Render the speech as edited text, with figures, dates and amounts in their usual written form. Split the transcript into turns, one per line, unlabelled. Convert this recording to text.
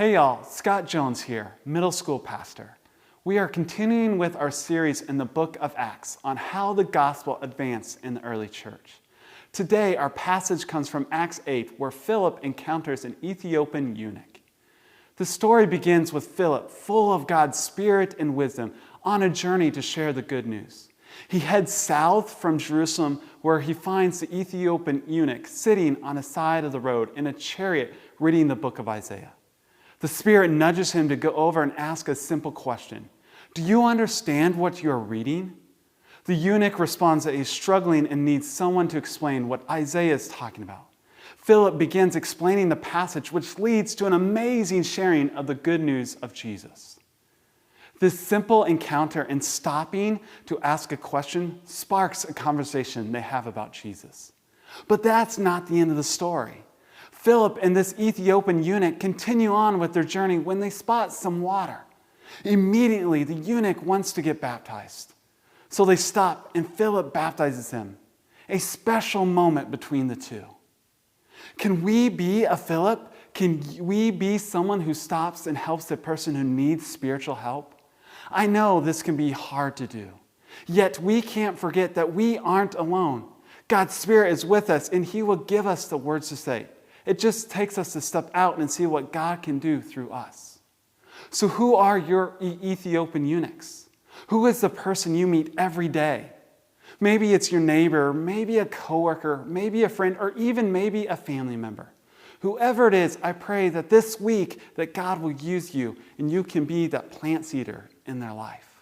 Hey y'all, Scott Jones here, middle school pastor. We are continuing with our series in the book of Acts on how the gospel advanced in the early church. Today, our passage comes from Acts 8, where Philip encounters an Ethiopian eunuch. The story begins with Philip, full of God's Spirit and wisdom, on a journey to share the good news. He heads south from Jerusalem, where he finds the Ethiopian eunuch sitting on the side of the road in a chariot reading the book of Isaiah. The Spirit nudges him to go over and ask a simple question. Do you understand what you are reading? The eunuch responds that he's struggling and needs someone to explain what Isaiah is talking about. Philip begins explaining the passage, which leads to an amazing sharing of the good news of Jesus. This simple encounter and stopping to ask a question sparks a conversation they have about Jesus. But that's not the end of the story. Philip and this Ethiopian eunuch continue on with their journey when they spot some water. Immediately, the eunuch wants to get baptized. So they stop and Philip baptizes him. A special moment between the two. Can we be a Philip? Can we be someone who stops and helps the person who needs spiritual help? I know this can be hard to do. Yet we can't forget that we aren't alone. God's Spirit is with us and He will give us the words to say. It just takes us to step out and see what God can do through us. So who are your Ethiopian eunuchs? Who is the person you meet every day? Maybe it's your neighbor, maybe a coworker, maybe a friend, or even maybe a family member. Whoever it is, I pray that this week that God will use you and you can be that plant seeder in their life.